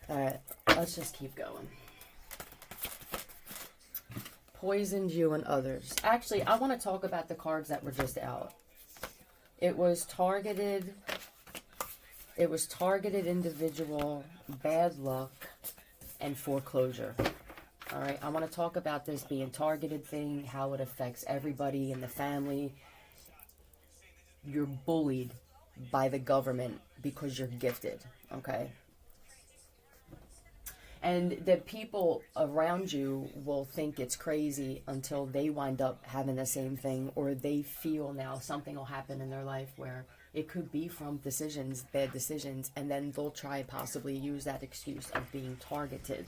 Alright, let's just keep going. Poisoned you and others. Actually, I want to talk about the cards that were just out. It was targeted individual, bad luck, and foreclosure. Alright, I want to talk about this being targeted thing, how it affects everybody in the family. You're bullied by the government because you're gifted, okay? And the people around you will think it's crazy until they wind up having the same thing, or they feel now something will happen in their life where it could be from decisions, bad decisions, and then they'll try possibly use that excuse of being targeted.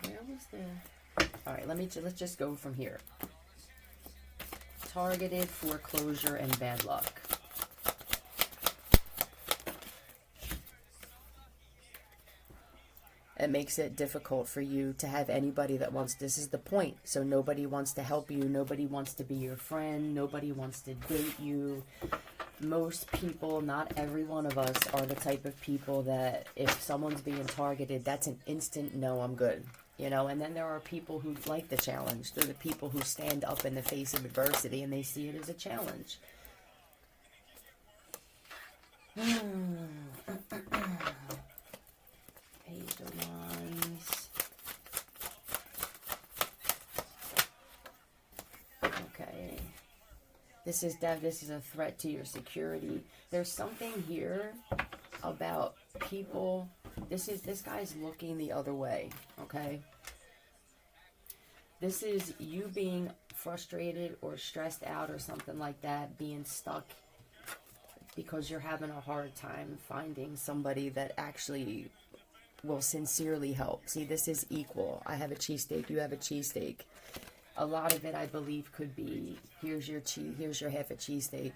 Where was the... Alright, let's just go from here. Targeted, foreclosure, and bad luck. It makes it difficult for you to have anybody that wants, this is the point. So nobody wants to help you. Nobody wants to be your friend. Nobody wants to date you. Most people, not every one of us, are the type of people that if someone's being targeted, that's an instant, no, I'm good. You know, and then there are people who like the challenge. They're the people who stand up in the face of adversity and they see it as a challenge. Page of Wands. Okay. This is a threat to your security. There's something here about people. This guy's looking the other way, okay? This is you being frustrated or stressed out or something like that, being stuck because you're having a hard time finding somebody that actually will sincerely help. See, this is equal. I have a cheesesteak, you have a cheesesteak. A lot of it, I believe, could be, here's your half a cheesesteak,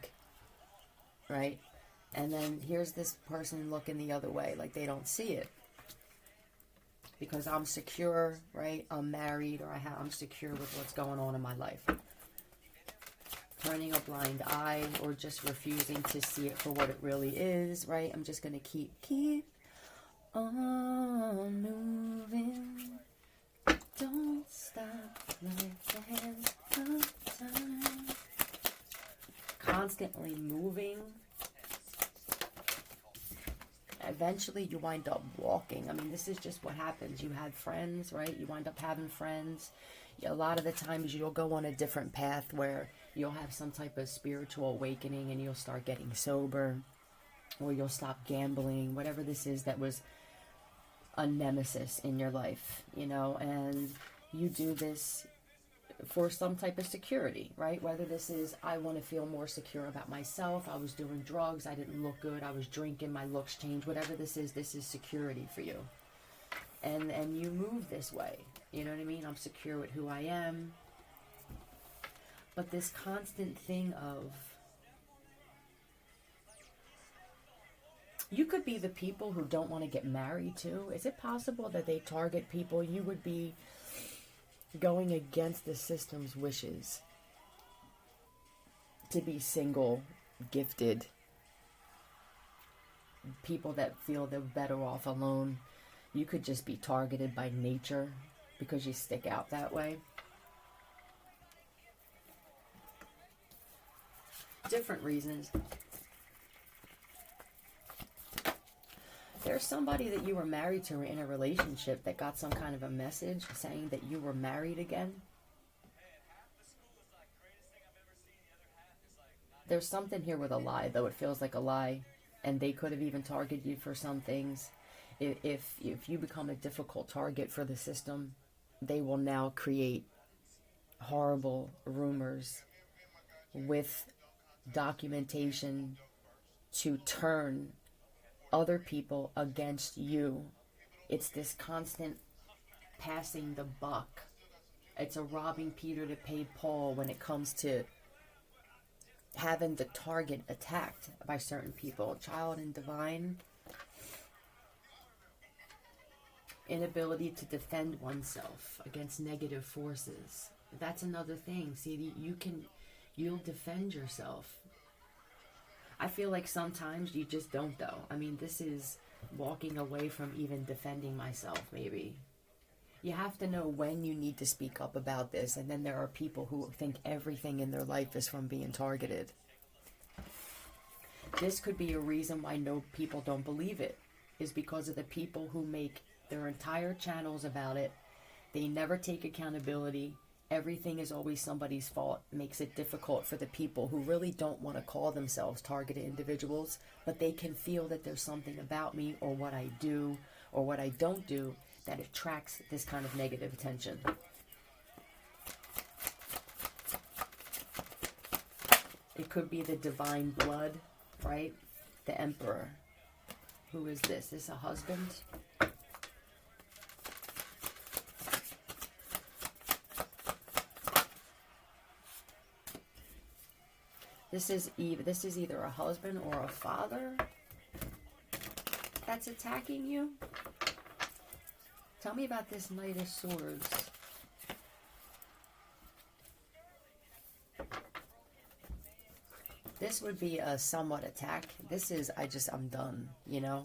right? And then here's this person looking the other way, like they don't see it. Because I'm secure, right? I'm married, or I'm secure with what's going on in my life. Turning a blind eye, or just refusing to see it for what it really is, right? I'm just going to keep on moving. Don't stop like the hands of time. Constantly moving. Eventually you wind up walking. I mean, this is just what happens. You had friends, right? You wind up having friends. A lot of the times you'll go on a different path where you'll have some type of spiritual awakening and you'll start getting sober, or you'll stop gambling, whatever this is that was a nemesis in your life, you know, and you do this for some type of security, right? Whether this is, I want to feel more secure about myself, I was doing drugs, I didn't look good, I was drinking, my looks changed, whatever this is security for you. And you move this way, you know what I mean? I'm secure with who I am. But this constant thing of, you could be the people who don't want to get married too. Is it possible that they target people? You would be going against the system's wishes to be single, gifted, people that feel they're better off alone. You could just be targeted by nature because you stick out that way. Different reasons. There's somebody that you were married to or in a relationship that got some kind of a message saying that you were married again. There's something here with a lie, though. It feels like a lie, and they could have even targeted you for some things. If you become a difficult target for the system, they will now create horrible rumors with documentation to turn other people against you. It's this constant passing the buck. It's a robbing Peter to pay Paul when it comes to having the target attacked by certain people. Child and divine. Inability to defend oneself against negative forces. That's another thing. See, you'll defend yourself. I feel like sometimes you just don't, though. I mean, this is walking away from even defending myself, maybe. You have to know when you need to speak up about this, and then there are people who think everything in their life is from being targeted. This could be a reason why no people don't believe it, is because of the people who make their entire channels about it. They never take accountability. Everything is always somebody's fault. It makes it difficult for the people who really don't want to call themselves targeted individuals, but they can feel that there's something about me or what I do or what I don't do that attracts this kind of negative attention. It could be the divine blood, right? The emperor. Who is this? Is this a husband? This is either a husband or a father that's attacking you. Tell me about this Knight of Swords. This would be a somewhat attack. This is, I'm done, you know?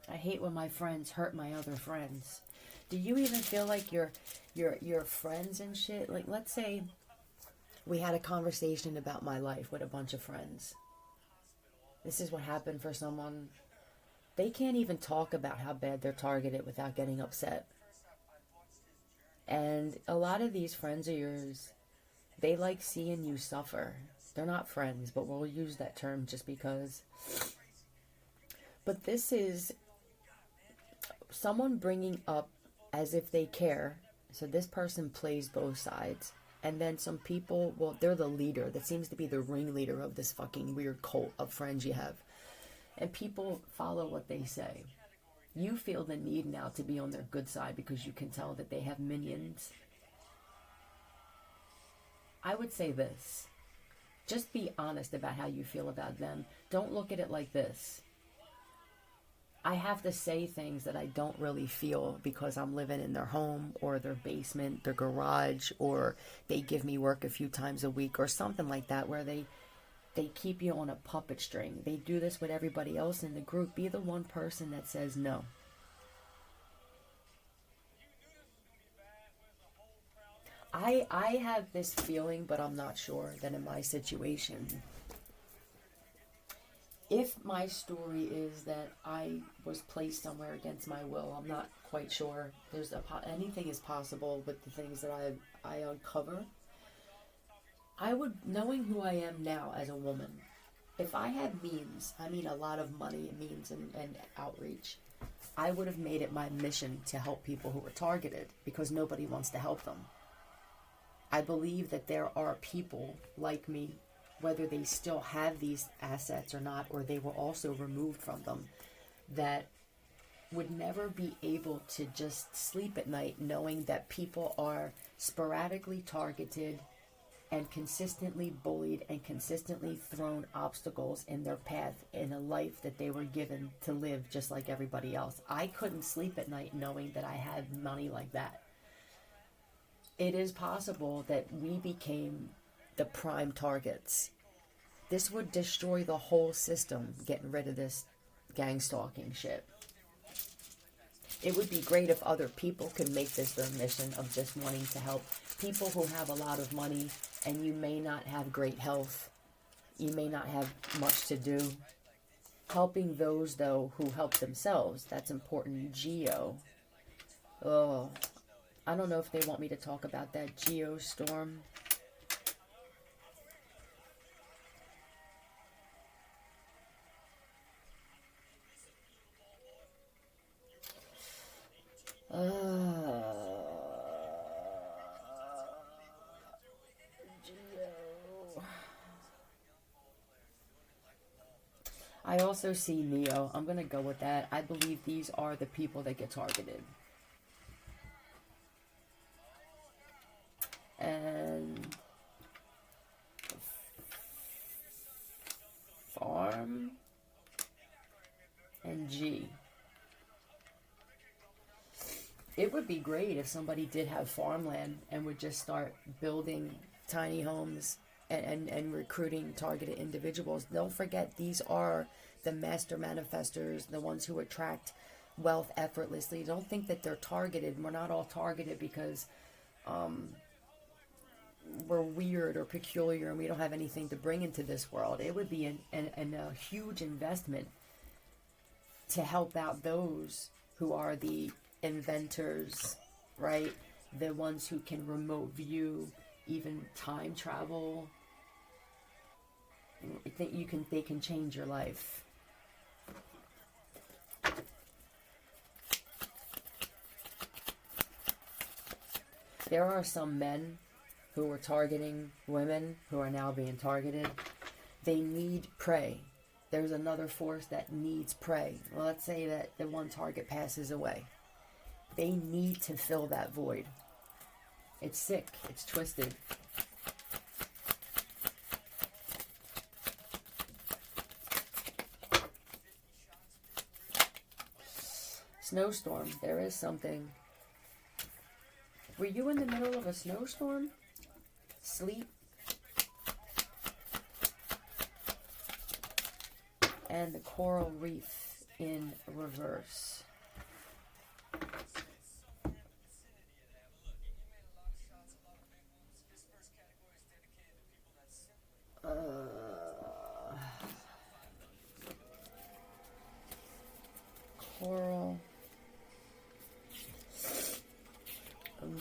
I hate when my friends hurt my other friends. Do you even feel like your friends and shit? Like, let's say we had a conversation about my life with a bunch of friends. This is what happened for someone. They can't even talk about how bad they're targeted without getting upset. And a lot of these friends of yours, they like seeing you suffer. They're not friends, but we'll use that term just because. But this is someone bringing up as if they care. So this person plays both sides. And then some people, well, they're the leader. That seems to be the ringleader of this fucking weird cult of friends you have. And people follow what they say. You feel the need now to be on their good side because you can tell that they have minions. I would say this. Just be honest about how you feel about them. Don't look at it like this. I have to say things that I don't really feel because I'm living in their home or their basement, their garage, or they give me work a few times a week or something like that where they keep you on a puppet string. They do this with everybody else in the group. Be the one person that says no. I have this feeling, but I'm not sure, that in my situation, if my story is that I was placed somewhere against my will, I'm not quite sure. Anything is possible with the things that I uncover. I would, knowing who I am now as a woman, if I had means, I mean a lot of money, means and outreach, I would have made it my mission to help people who were targeted because nobody wants to help them. I believe that there are people like me, whether they still have these assets or not, or they were also removed from them, that would never be able to just sleep at night knowing that people are sporadically targeted and consistently bullied and consistently thrown obstacles in their path in a life that they were given to live just like everybody else. I couldn't sleep at night knowing that I had money like that. It is possible that we became the prime targets. This would destroy the whole system, getting rid of this gang stalking shit. It would be great if other people could make this their mission of just wanting to help people who have a lot of money and you may not have great health. You may not have much to do. Helping those, though, who help themselves. That's important. Geo. Oh, I don't know if they want me to talk about that geostorm. I also see Neo. I'm going to go with that. I believe these are the people that get targeted. And farm and G. It would be great if somebody did have farmland and would just start building tiny homes and recruiting targeted individuals. Don't forget, these are the master manifestors, the ones who attract wealth effortlessly. Don't think that they're targeted. We're not all targeted because we're weird or peculiar and we don't have anything to bring into this world. It would be a huge investment to help out those who are the inventors, right? The ones who can remote view, even time travel. I think they can change your life. There are some men who were targeting women who are now being targeted. They need prey. There's another force that needs prey. Well, let's say that the one target passes away. They need to fill that void. It's sick. It's twisted. Snowstorm. There is something. Were you in the middle of a snowstorm? Sleep? And the coral reef in reverse. Coral.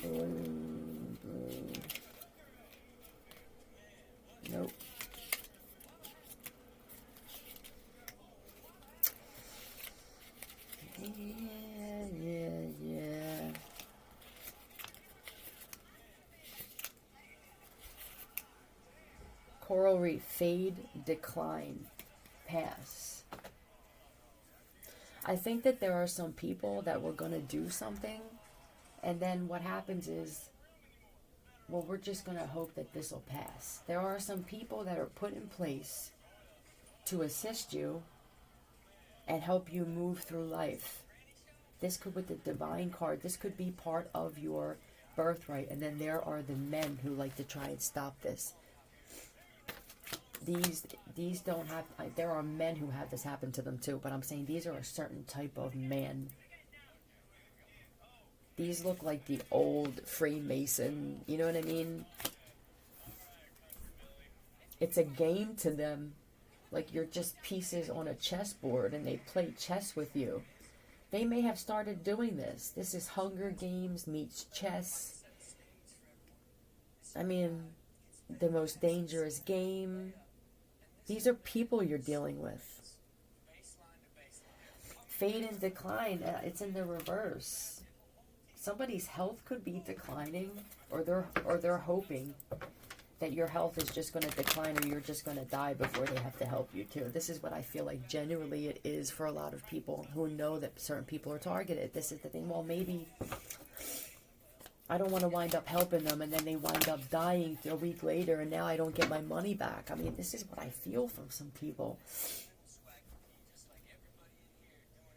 Blue. Nope. Yeah. Coral reef, fade, decline, pass. I think that there are some people that were going to do something, and then what happens is, well, we're just going to hope that this will pass. There are some people that are put in place to assist you and help you move through life. This could, with the divine card, this could be part of your birthright. And then there are the men who like to try and stop this. These don't have, there are men who have this happen to them too, but I'm saying these are a certain type of man. These look like the old Freemason, you know what I mean? It's a game to them. Like you're just pieces on a chessboard and they play chess with you. They may have started doing this. This is Hunger Games meets chess. I mean, the most dangerous game. These are people you're dealing with. Fade and decline, it's in the reverse. Somebody's health could be declining, or they're hoping that your health is just going to decline or you're just going to die before they have to help you too. This is what I feel like genuinely it is for a lot of people who know that certain people are targeted. This is the thing, well, maybe I don't want to wind up helping them and then they wind up dying a week later and now I don't get my money back. I mean, this is what I feel from some people.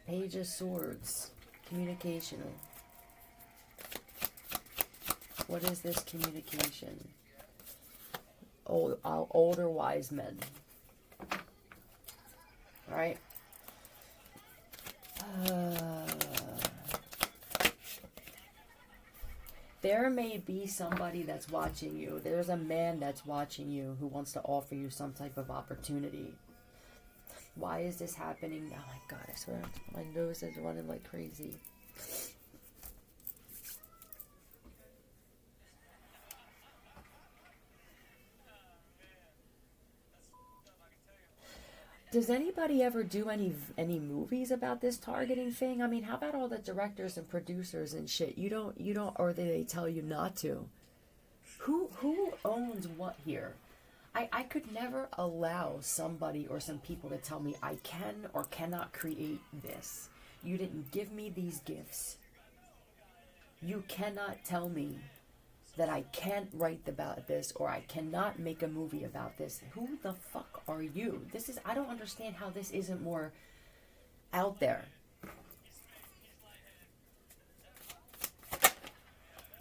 Page of Swords. Communication. What is this communication? Older wise men. Alright. There may be somebody that's watching you. There's a man that's watching you who wants to offer you some type of opportunity. Why is this happening? Oh my God, I swear my nose is running like crazy. Does anybody ever do any movies about this targeting thing? I mean, how about all the directors and producers and shit? You don't, or they tell you not to. Who owns what here? I could never allow somebody or some people to tell me I can or cannot create this. You didn't give me these gifts. You cannot tell me that I can't write about this or I cannot make a movie about this. Who the fuck are you? I don't understand how this isn't more out there.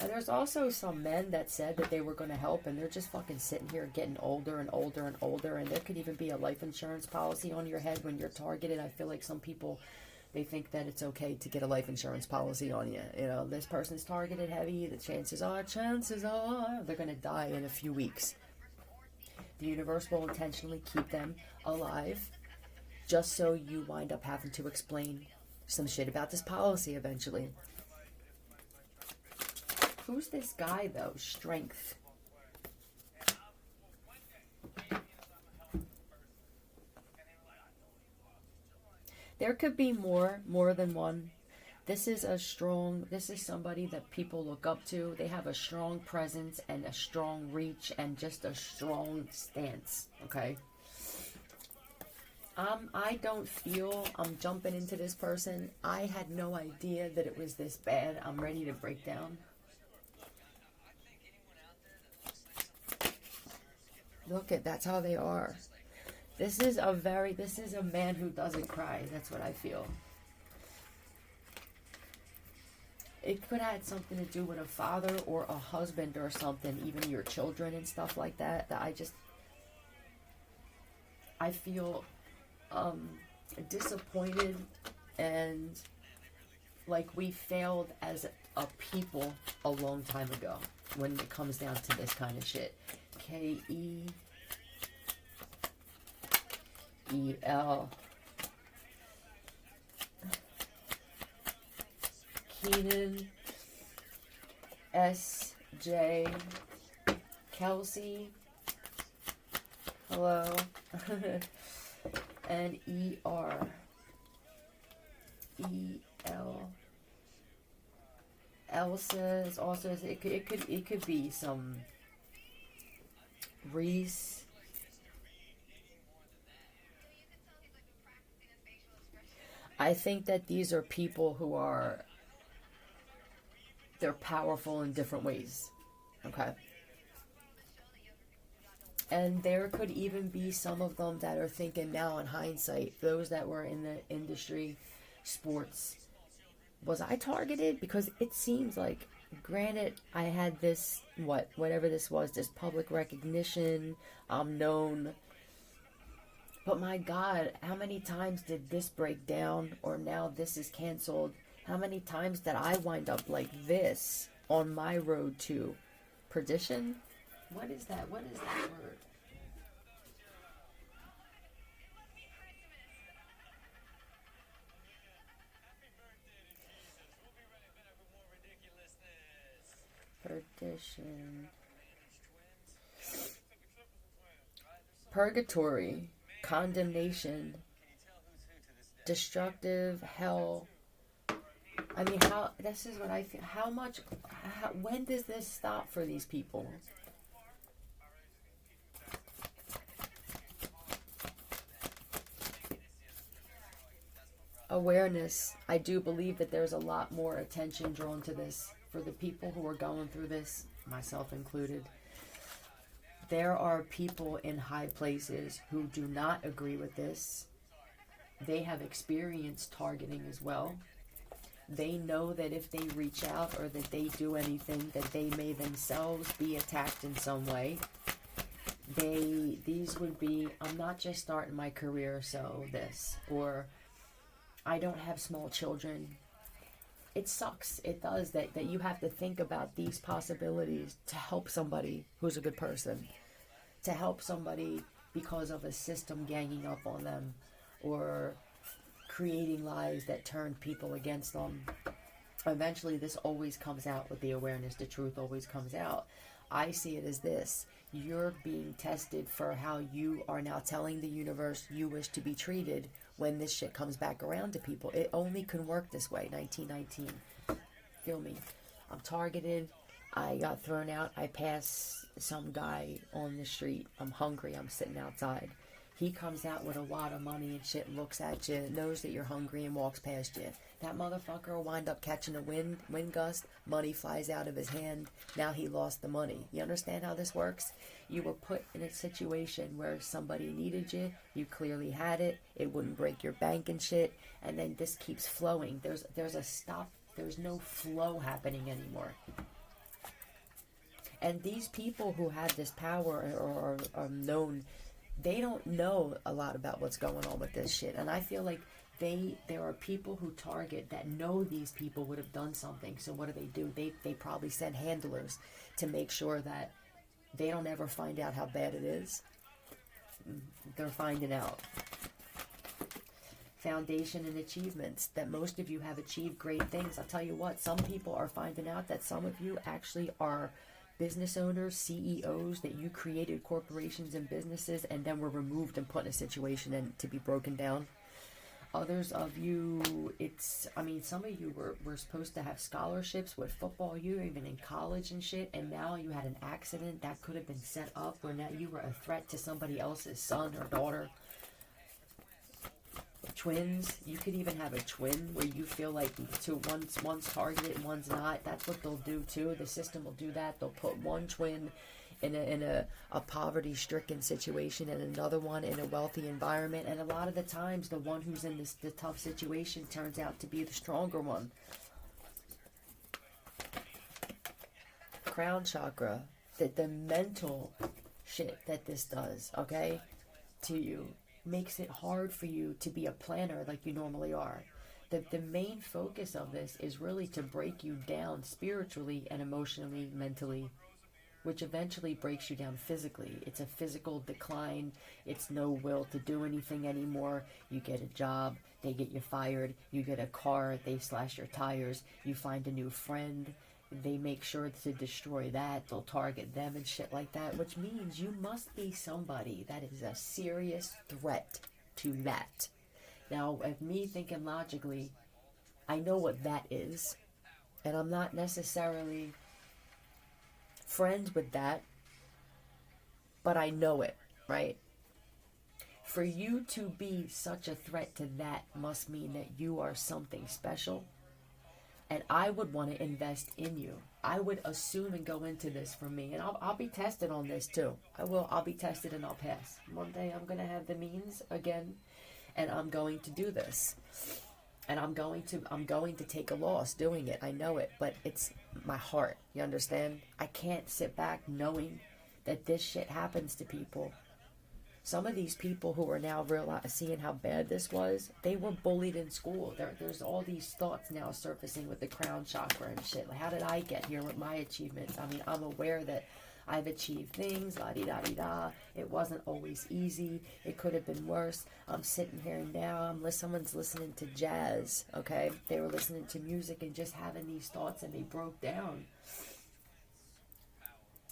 And there's also some men that said that they were going to help, and they're just fucking sitting here getting older and older and older. And there could even be a life insurance policy on your head when you're targeted. I feel like some people, they think that it's okay to get a life insurance policy on you. You know, this person's targeted heavy. The chances are they're going to die in a few weeks. The universe will intentionally keep them alive just so you wind up having to explain some shit about this policy eventually. Who's this guy, though? Strength. There could be more than one. This is somebody that people look up to. They have a strong presence and a strong reach and just a strong stance, okay? I don't feel I'm jumping into this person. I had no idea that it was this bad. I'm ready to break down. Look at, that's how they are. This is a man who doesn't cry. That's what I feel. It could have had something to do with a father or a husband or something, even your children and stuff like that. I feel disappointed and like we failed as a people a long time ago when it comes down to this kind of shit. K-E-E-L. Keenan. S.J. Kelsey. Hello. And E-R. E-L. Elsa is also, it could be some Reese. I think that these are people who they're powerful in different ways. Okay. And there could even be some of them that are thinking now in hindsight, those that were in the industry, sports, was I targeted? Because it seems like, granted, I had this, whatever this was, this public recognition, I'm known. But my God, how many times did this break down, or now this is canceled? How many times did I wind up like this on my road to perdition? What is that? What is that word? Perdition. Purgatory. Condemnation. Destructive. Hell. I mean, this is what I feel. When does this stop for these people? Awareness. I do believe that there's a lot more attention drawn to this for the people who are going through this, myself included. There are people in high places who do not agree with this. They have experienced targeting as well. They know that if they reach out or that they do anything, that they may themselves be attacked in some way. These would be, I'm not just starting my career, so this, or I don't have small children. It sucks. It does that you have to think about these possibilities to help somebody who's a good person, to help somebody because of a system ganging up on them or creating lies that turn people against them. Eventually, this always comes out with the awareness. The truth always comes out. I see it as this. You're being tested for how you are now telling the universe you wish to be treated when this shit comes back around to people. It only can work this way. 1919. Feel me? I'm targeted. I got thrown out. I pass some guy on the street. I'm hungry. I'm sitting outside. He comes out with a wad of money and shit, looks at you, knows that you're hungry and walks past you. That motherfucker will wind up catching a wind gust. Money flies out of his hand. Now he lost the money. You understand how this works? You were put in a situation where somebody needed you. You clearly had it. It wouldn't break your bank and shit. And then this keeps flowing. There's a stop. There's no flow happening anymore. And these people who have this power or are known, they don't know a lot about what's going on with this shit. And I feel like there are people who target that know these people would have done something. So what do? They probably send handlers to make sure that they don't ever find out how bad it is. They're finding out. Foundation and achievements, that most of you have achieved great things. I'll tell you what, some people are finding out that some of you actually are business owners, CEOs, that you created corporations and businesses and then were removed and put in a situation and to be broken down. Others of you, some of you were supposed to have scholarships with football. You were even in college and shit, and now you had an accident that could have been set up where now you were a threat to somebody else's son or daughter. Twins, you could even have a twin where you feel like one's targeted and one's not. That's what they'll do too. The system will do that. They'll put one twin in a poverty-stricken situation and another one in a wealthy environment, and a lot of the times the one who's in the tough situation turns out to be the stronger one. Crown chakra, the mental shit that this does, okay, to you, makes it hard for you to be a planner like you normally are. The main focus of this is really to break you down spiritually and emotionally, mentally, which eventually breaks you down physically. It's a physical decline. It's no will to do anything anymore. You get a job, they get you fired. You get a car, they slash your tires. You find a new friend, they make sure to destroy that. They'll target them and shit like that, which means you must be somebody that is a serious threat to that. Now, of me thinking logically, I know what that is, and I'm not necessarily friends with that, but I know it, right? For you to be such a threat to that must mean that you are something special, and I would want to invest in you. I would assume and go into this for me, and I'll be tested on this too. I'll be tested and I'll pass. One day I'm going to have the means again, and I'm going to do this. And I'm going to take a loss doing it. I know it, but it's my heart. You understand? I can't sit back knowing that this shit happens to people. Some of these people who are now seeing how bad this was, they were bullied in school. There's all these thoughts now surfacing with the crown chakra and shit. Like, how did I get here with my achievements? I mean, I'm aware that I've achieved things, la-di-da-di-da. It wasn't always easy. It could have been worse. I'm sitting here now. Someone's listening to jazz, okay? They were listening to music and just having these thoughts, and they broke down.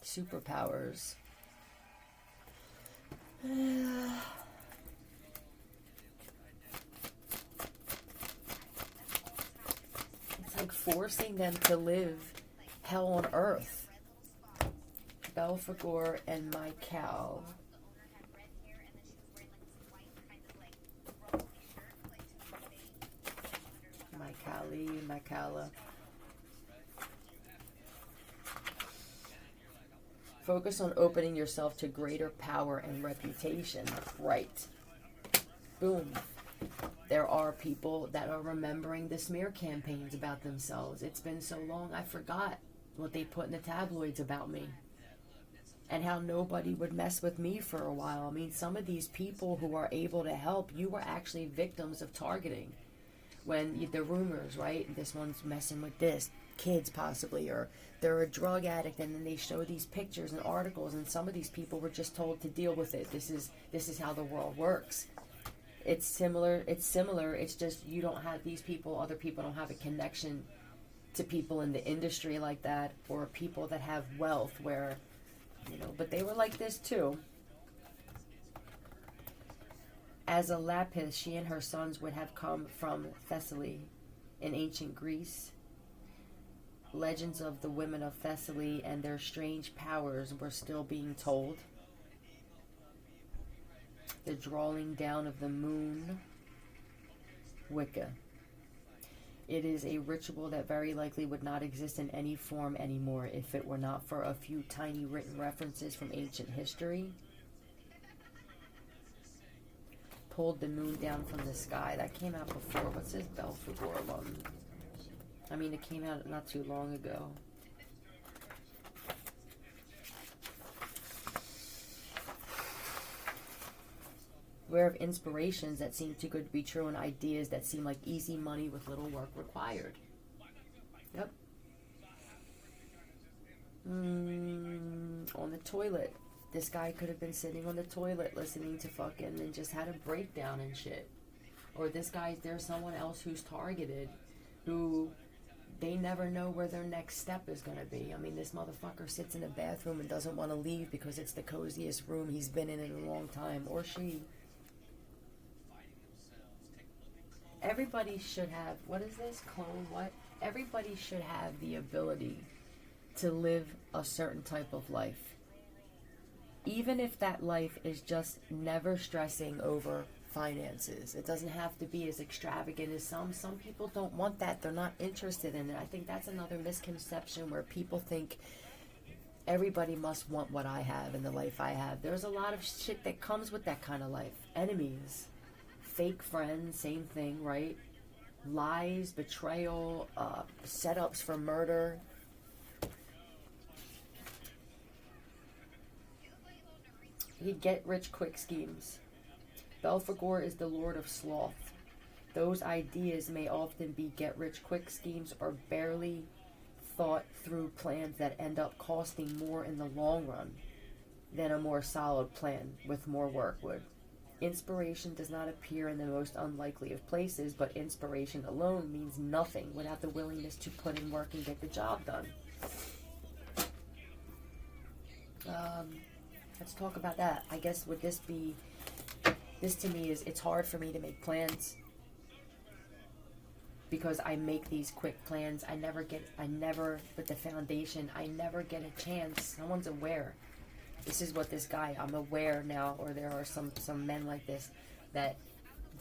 Superpowers. It's like forcing them to live hell on earth. Belphegor and Michael. Michaela. Focus on opening yourself to greater power and reputation. Right. Boom. There are people that are remembering the smear campaigns about themselves. It's been so long, I forgot what they put in the tabloids about me. And how nobody would mess with me for a while. I mean, some of these people who are able to help, you were actually victims of targeting. When the rumors, right? This one's messing with this. Kids possibly, or they're a drug addict, and then they show these pictures and articles, and some of these people were just told to deal with it. This is how the world works. It's similar. It's just you don't have these people, other people don't have a connection to people in the industry like that, or people that have wealth where, but they were like this too. As a lapis, she and her sons would have come from Thessaly in ancient Greece. Legends of the women of Thessaly and their strange powers were still being told. The drawing down of the moon, Wicca. It is a ritual that very likely would not exist in any form anymore if it were not for a few tiny written references from ancient history. Pulled the moon down from the sky. That came out before. What's this Belphegor one? I mean, it came out not too long ago. Beware of inspirations that seem too good to be true and ideas that seem like easy money with little work required. Yep. On the toilet. This guy could have been sitting on the toilet listening to fucking and just had a breakdown and shit. Or there's someone else who's targeted who they never know where their next step is going to be. I mean, this motherfucker sits in a bathroom and doesn't want to leave because it's the coziest room he's been in a long time. Or she. Everybody should have, what is this? Clone what? Everybody should have the ability to live a certain type of life. Even if that life is just never stressing over finances. It doesn't have to be as extravagant as some. Some people don't want that. They're not interested in it. I think that's another misconception where people think everybody must want what I have and the life I have. There's a lot of shit that comes with that kind of life. Enemies. Fake friends, same thing, right? Lies, betrayal, setups for murder. He'd get rich quick schemes. Belphegor is the lord of sloth. Those ideas may often be get rich quick schemes or barely thought through plans that end up costing more in the long run than a more solid plan with more work would. Inspiration does not appear in the most unlikely of places, but inspiration alone means nothing without the willingness to put in work and get the job done. Let's talk about that. I guess would this be, this to me is, it's hard for me to make plans because I make these quick plans. With the foundation, I never get a chance. No one's aware. This is what this guy, I'm aware now, or there are some men like this, that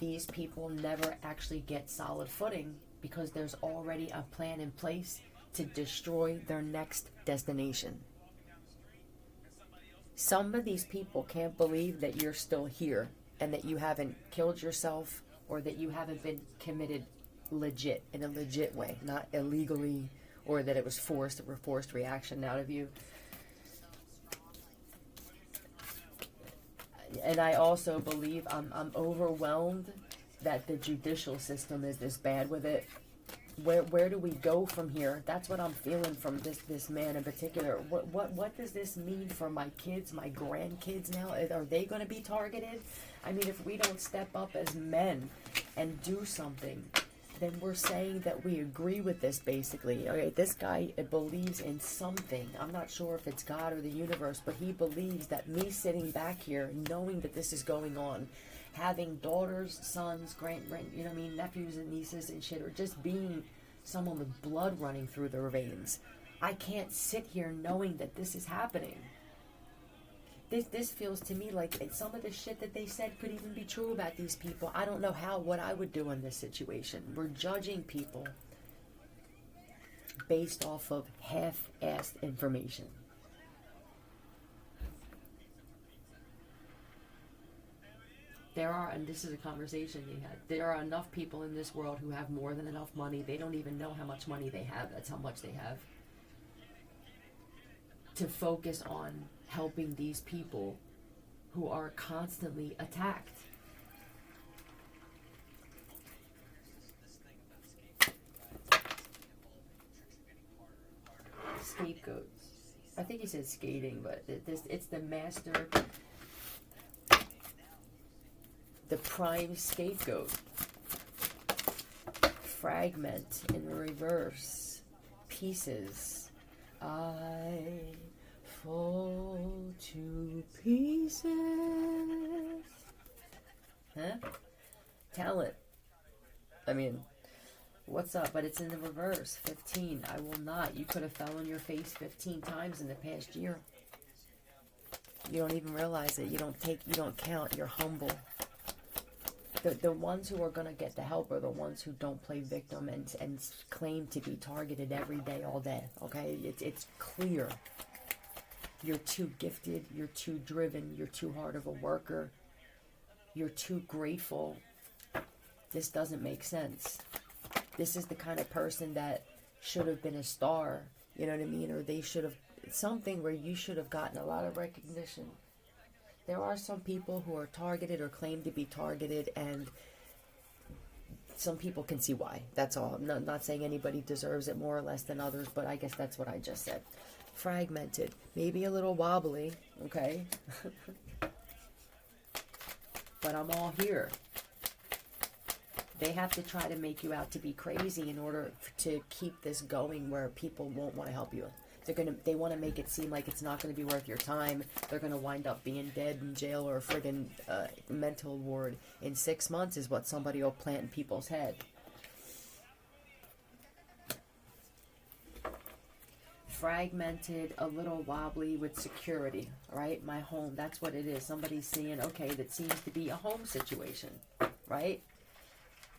these people never actually get solid footing because there's already a plan in place to destroy their next destination. Some of these people can't believe that you're still here and that you haven't killed yourself or that you haven't been committed legit, in a legit way, not illegally, or that it was forced or forced reaction out of you. And I also believe I'm overwhelmed that the judicial system is this bad with it. Where do we go from here? That's what I'm feeling from this man in particular. What does this mean for my kids, my grandkids now? Are they going to be targeted? I mean, if we don't step up as men and do something, then we're saying that we agree with this, basically. Okay, this guy believes in something. I'm not sure if it's God or the universe, but he believes that me sitting back here, knowing that this is going on, having daughters, sons, nephews and nieces and shit, or just being someone with blood running through their veins, I can't sit here knowing that this is happening. This feels to me like some of the shit that they said could even be true about these people. I don't know what I would do in this situation. We're judging people based off of half-assed information. There are, and this is a conversation he had, there are enough people in this world who have more than enough money. They don't even know how much money they have. That's how much they have. To focus on helping these people who are constantly attacked. Scapegoats. I think he said skating, but it's the master, the prime scapegoat. Fragment in reverse. Pieces. I fall to pieces. Huh? Talent. I mean, what's up? But it's in the reverse. 15. I will not. You could have fell on your face 15 times in the past year. You don't even realize it. You don't count. You're humble. The ones who are going to get the help are the ones who don't play victim and claim to be targeted every day, all day. Okay? It's clear. You're too gifted. You're too driven. You're too hard of a worker. You're too grateful. This doesn't make sense. This is the kind of person that should have been a star. You know what I mean? Or they should have... something where you should have gotten a lot of recognition. there are some people who are targeted or claim to be targeted, and some people can see why. That's all. I'm not saying anybody deserves it more or less than others, but I guess that's what I just said. Fragmented, maybe a little wobbly, okay? But I'm all here. They have to try to make you out to be crazy in order to keep this going where people won't want to help you. They want to make it seem like it's not going to be worth your time. They're going to wind up being dead in jail or a friggin' mental ward in 6 months is what somebody will plant in people's head. Fragmented, a little wobbly with security, right? My home, that's what it is. Somebody's seeing, okay, that seems to be a home situation, right?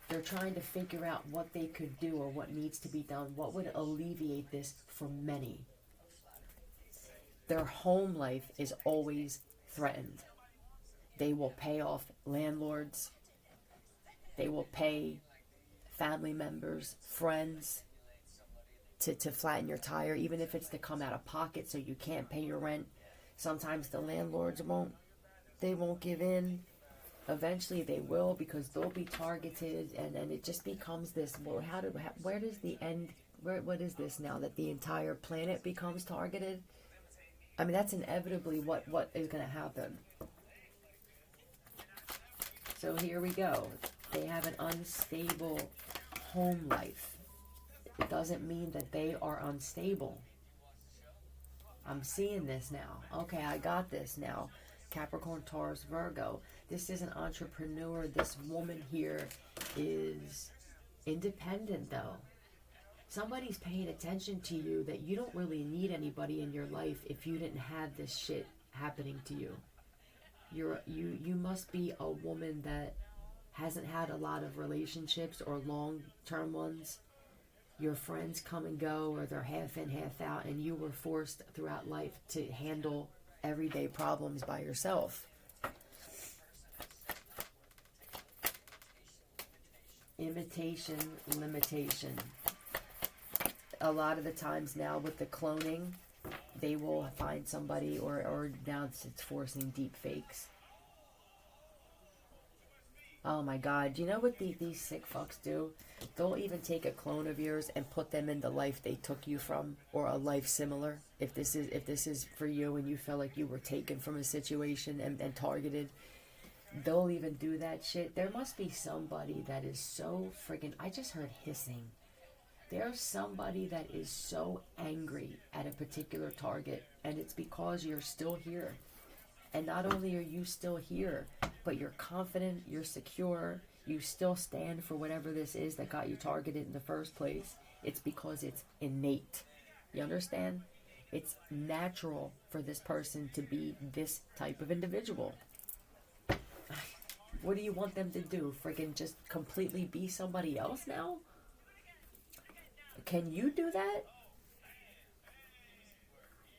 They're trying to figure out what they could do or what needs to be done. What would alleviate this for many? Their home life is always threatened. They will pay off landlords. They will pay family members, friends to flatten your tire, even if it's to come out of pocket so you can't pay your rent. Sometimes the landlords won't give in. Eventually they will, because they'll be targeted, and it just becomes this, well, where does the end, what is this now, that the entire planet becomes targeted? I mean, that's inevitably what is going to happen. So here we go. They have an unstable home life. It doesn't mean that they are unstable. I'm seeing this now. Okay, I got this now. Capricorn, Taurus, Virgo. This is an entrepreneur. This woman here is independent, though. Somebody's paying attention to you that you don't really need anybody in your life if you didn't have this shit happening to you. You must be a woman that hasn't had a lot of relationships or long-term ones. Your friends come and go, or they're half in, half out, and you were forced throughout life to handle everyday problems by yourself. Imitation, limitation. A lot of the times now with the cloning, they will find somebody, or now it's forcing deep fakes. Oh my God, do you know what these sick fucks do? They'll even take a clone of yours and put them in the life they took you from, or a life similar. If this is for you and you felt like you were taken from a situation and targeted, they'll even do that shit. There must be somebody that is so friggin', I just heard hissing. There's somebody that is so angry at a particular target, and it's because you're still here. And not only are you still here, but you're confident, you're secure, you still stand for whatever this is that got you targeted in the first place. It's because it's innate. You understand? It's natural for this person to be this type of individual. What do you want them to do? Friggin' just completely be somebody else now? Can you do that?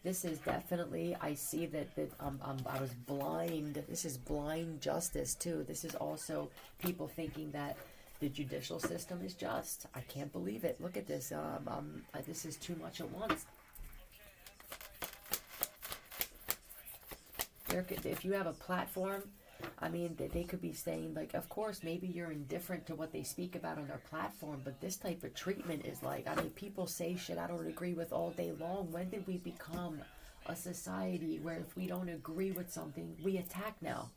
This is definitely, I see that I was blind. This is blind justice too. This is also people thinking that the judicial system is just. I can't believe it. Look at this. This is too much at once. If you have a platform, I mean, they could be saying, like, of course, maybe you're indifferent to what they speak about on their platform, but this type of treatment is like, I mean, people say shit I don't agree with all day long. When did we become a society where if we don't agree with something, we attack now?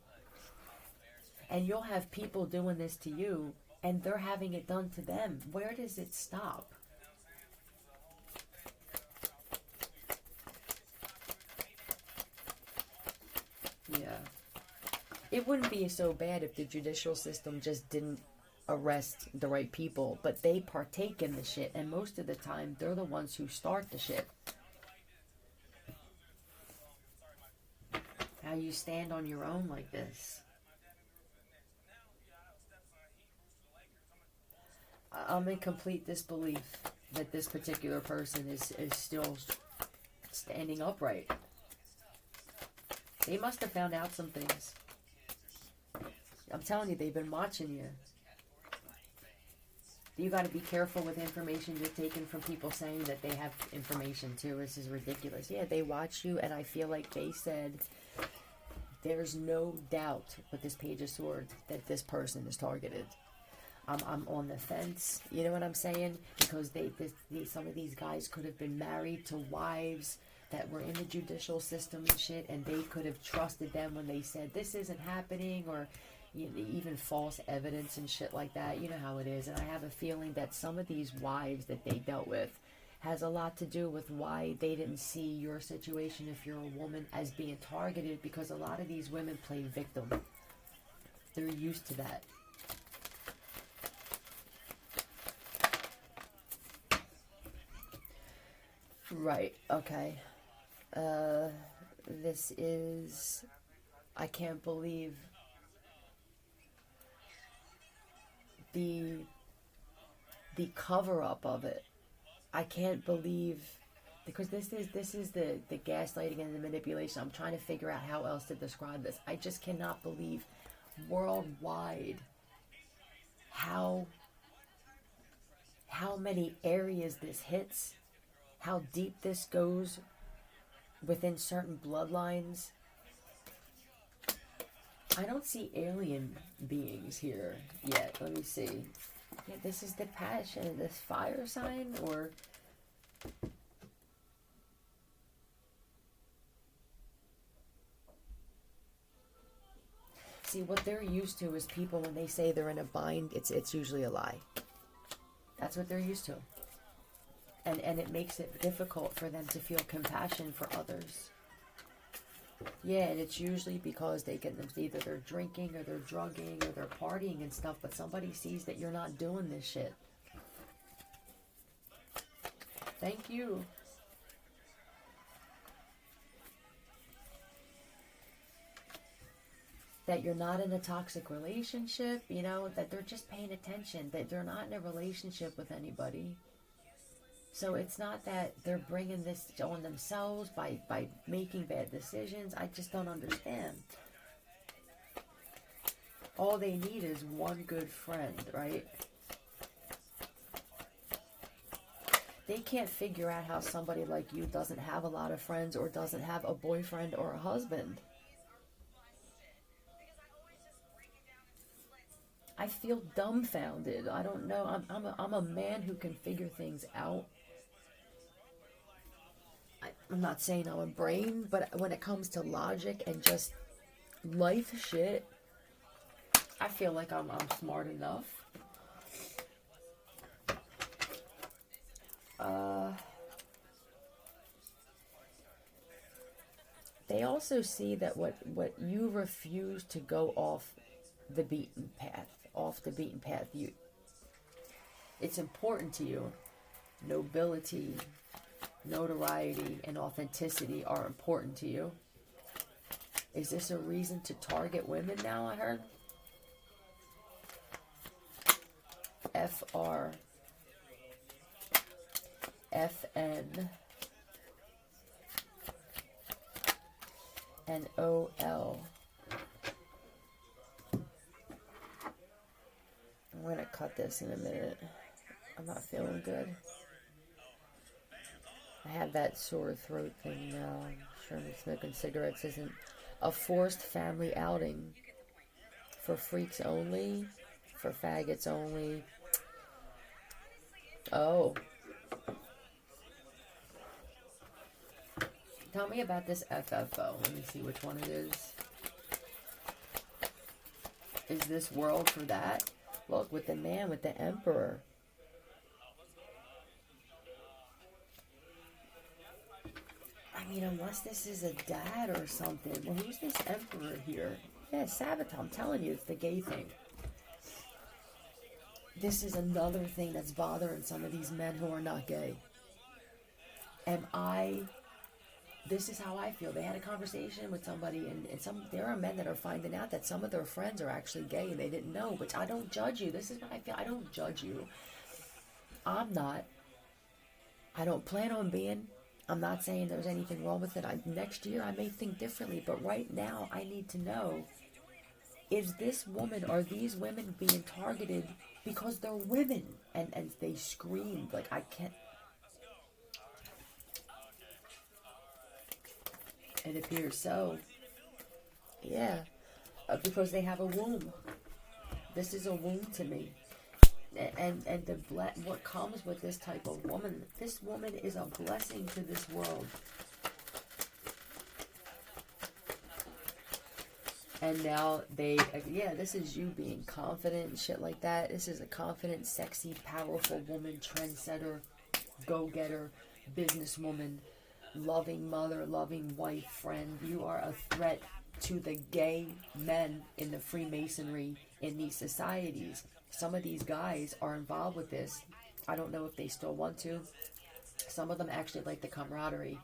And you'll have people doing this to you, and they're having it done to them. Where does it stop? Yeah. It wouldn't be so bad if the judicial system just didn't arrest the right people, but they partake in the shit, and most of the time they're the ones who start the shit. How you stand on your own like this? I'm in complete disbelief that this particular person is still standing upright. They must have found out some things. I'm telling you, they've been watching you. You got to be careful with information you're taking from people saying that they have information too. This is ridiculous. Yeah, they watch you, and I feel like they said there's no doubt with this Page of Swords that this person is targeted. I'm on the fence, you know what I'm saying? Because some of these guys could have been married to wives that were in the judicial system and shit, and they could have trusted them when they said this isn't happening, or even false evidence and shit like that. You know how it is. And I have a feeling that some of these wives that they dealt with has a lot to do with why they didn't see your situation, if you're a woman, as being targeted, because a lot of these women play victim. They're used to that. Right, okay. This is... I can't believe the cover-up of it. I can't believe... Because this is the gaslighting and the manipulation. I'm trying to figure out how else to describe this. I just cannot believe worldwide how many areas this hits, how deep this goes within certain bloodlines. I don't see alien beings here yet. Let me see. Yeah, this is the passion, this fire sign, or... See, what they're used to is people, when they say they're in a bind, it's usually a lie. That's what they're used to. And it makes it difficult for them to feel compassion for others. Yeah, and it's usually because they get them, either they're drinking or they're drugging or they're partying and stuff, but somebody sees that you're not doing this shit. Thank you. That you're not in a toxic relationship, you know, that they're just paying attention, that they're not in a relationship with anybody. So it's not that they're bringing this on themselves by making bad decisions. I just don't understand. All they need is one good friend, right? They can't figure out how somebody like you doesn't have a lot of friends or doesn't have a boyfriend or a husband. I feel dumbfounded. I don't know. I'm a man who can figure things out. I'm not saying I'm a brain, but when it comes to logic and just life shit, I feel like I'm smart enough. They also see that what you refuse to go off the beaten path. It's important to you. Nobility, notoriety, and authenticity are important to you. Is this a reason to target women now, I heard? FR FN and OL. I'm going to cut this in a minute. I'm not feeling good. I have that sore throat thing now. I'm sure smoking cigarettes isn't a forced family outing. For freaks only. For faggots only. Oh. Tell me about this FFO. Let me see which one it is. Is this world for that? Look, with the man, with the emperor. I mean, unless this is a dad or something. Well, who's this emperor here? Yeah, Sabaton. I'm telling you, it's the gay thing. This is another thing that's bothering some of these men who are not gay. This is how I feel. They had a conversation with somebody, and there are men that are finding out that some of their friends are actually gay and they didn't know. But I don't judge you. This is what I feel. I don't judge you. I'm not. I don't plan on being. I'm not saying there's anything wrong with it. Next year I may think differently, but right now I need to know, are these women being targeted because they're women? And they screamed, like, I can't. It appears so. Yeah, because they have a womb. This is a womb to me. And what comes with this type of woman, this woman is a blessing to this world. And now this is you being confident and shit like that. This is a confident, sexy, powerful woman, trendsetter, go-getter, businesswoman, loving mother, loving wife, friend. You are a threat to the gay men in the Freemasonry in these societies. Some of these guys are involved with this. I don't know if they still want to. Some of them actually like the camaraderie.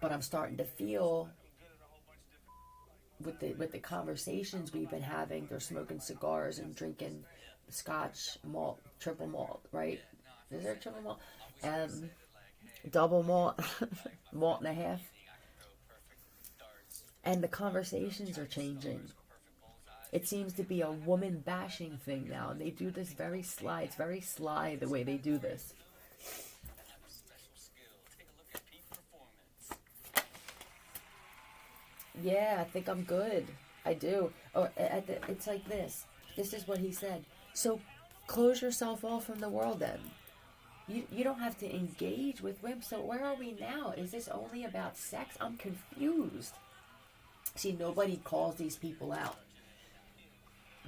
But I'm starting to feel with the conversations we've been having, they're smoking cigars and drinking scotch, malt, triple malt, right? Is there triple malt? Double malt, malt and a half. And the conversations are changing. It seems to be a woman bashing thing now, and they do this very sly. It's very sly the way they do this. Yeah, I think I'm good. I do. Oh, it's like this. This is what he said. So close yourself off from the world then. You don't have to engage with women. So where are we now? Is this only about sex? I'm confused. See, nobody calls these people out.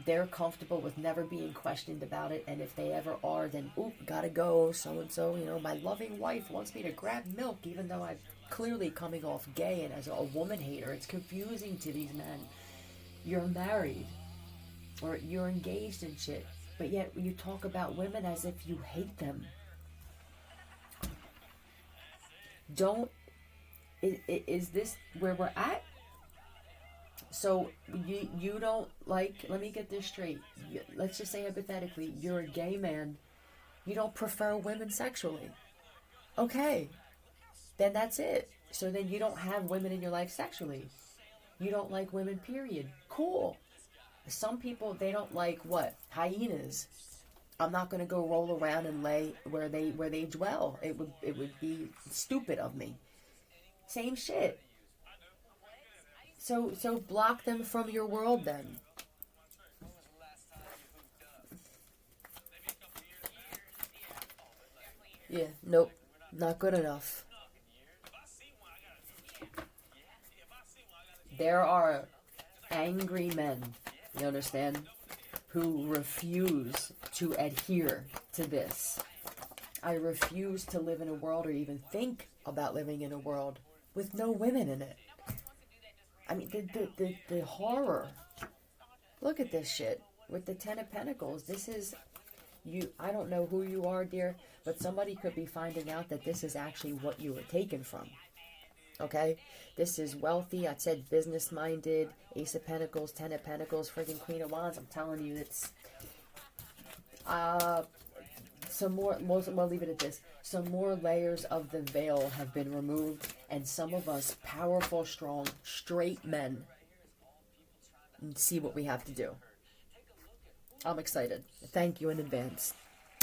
They're comfortable with never being questioned about it, and if they ever are, then gotta go, so-and-so, my loving wife wants me to grab milk, even though I'm clearly coming off gay and as a woman hater. It's confusing to these men. You're married, or you're engaged in shit, but yet you talk about women as if you hate them. Is this where we're at? So you don't like, let me get this straight. Let's just say hypothetically, you're a gay man. You don't prefer women sexually. Okay. Then that's it. So then you don't have women in your life sexually. You don't like women, period. Cool. Some people, they don't like what? Hyenas. I'm not going to go roll around and lay where they dwell. It would be stupid of me. Same shit. So block them from your world then. Yeah, nope, not good enough. There are angry men, you understand, who refuse to adhere to this. I refuse to live in a world or even think about living in a world with no women in it. I mean, the horror. Look at this shit with the Ten of Pentacles. This is, I don't know who you are, dear, but somebody could be finding out that this is actually what you were taken from. Okay? This is wealthy. I said business-minded. Ace of Pentacles, Ten of Pentacles, freaking Queen of Wands. I'm telling you, it's... some more, we'll leave it at this. Some more layers of the veil have been removed, and some of us powerful, strong, straight men see what we have to do. I'm excited. Thank you in advance.